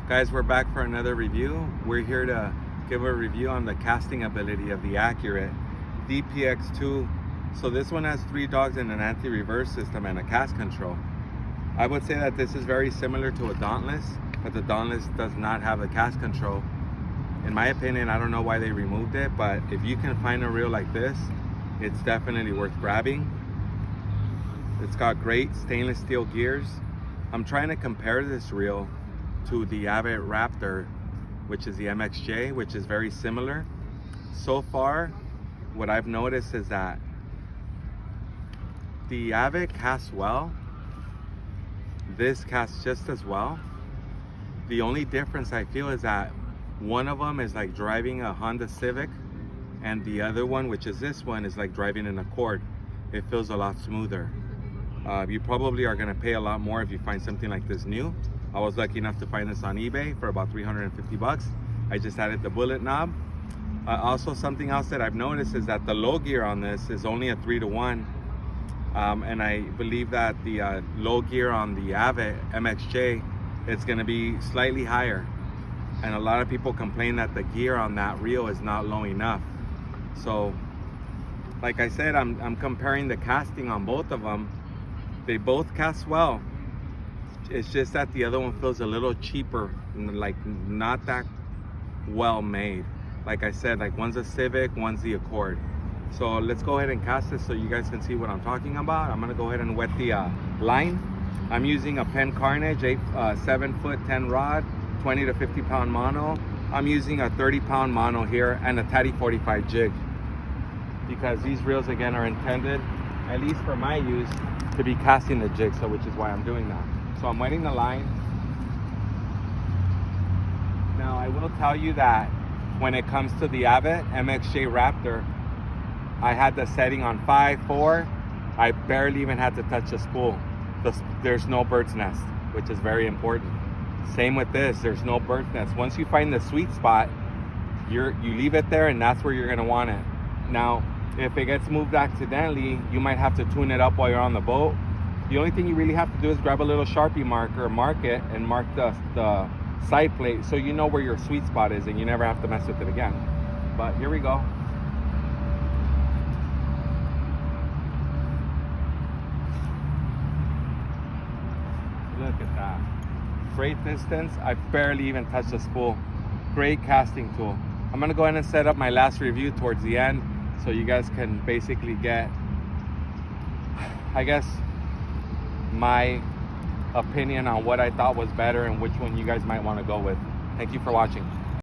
Guys, we're back for another review. We're here to give a review on the casting ability of the Accurate dpx2. So this one has 3 dogs and an anti-reverse system and a cast control. I would say that this is very similar to a Dauntless, but the Dauntless does not have a cast control. In my opinion, I don't know why they removed it, but if you can find a reel like this, it's definitely worth grabbing. It's got great stainless steel gears. I'm trying to compare this reel to the Avid Raptor, which is the MXJ, which is very similar. So far, what I've noticed is that the Avid casts well. This casts just as well. The only difference I feel is that one of them is like driving a Honda Civic, and the other one, which is this one, is like driving an Accord. It feels a lot smoother. You probably are gonna pay a lot more if you find something like this new. I was lucky enough to find this on eBay for about 350 bucks. I just added the bullet knob. Also, something else that I've noticed is that the low gear on this is only a 3-to-1. And I believe that the low gear on the Avid MXJ is gonna be slightly higher. And a lot of people complain that the gear on that reel is not low enough. So, like I said, I'm comparing the casting on both of them. They both cast well. It's just that the other one feels a little cheaper, like not that well made. Like I said, like one's a Civic, one's the Accord. So let's go ahead and cast this so you guys can see what I'm talking about. I'm gonna go ahead and wet the line. I'm using a Penn Carnage 7-foot 10 rod, 20 to 50 pound mono. I'm using a 30 pound mono here and a Tatty 45 jig, because these reels again are intended, at least for my use, to be casting the jig, so which is why I'm doing that. So I'm wetting the line. Now I will tell you that when it comes to the Avid MXJ Raptor, I had the setting on 5-4. I barely even had to touch the spool. There's no bird's nest, which is very important. Same with this, there's no bird's nest. Once you find the sweet spot, you leave it there, and that's where you're gonna want it. Now, if it gets moved accidentally, you might have to tune it up while you're on the boat. The only thing you really have to do is grab a little Sharpie marker, mark it, and mark the side plate so you know where your sweet spot is and you never have to mess with it again. But here we go. Look at that. Great distance. I barely even touched the spool. Great casting tool. I'm gonna go ahead and set up my last review towards the end so you guys can basically get, I guess, my opinion on what I thought was better and which one you guys might want to go with. Thank you for watching.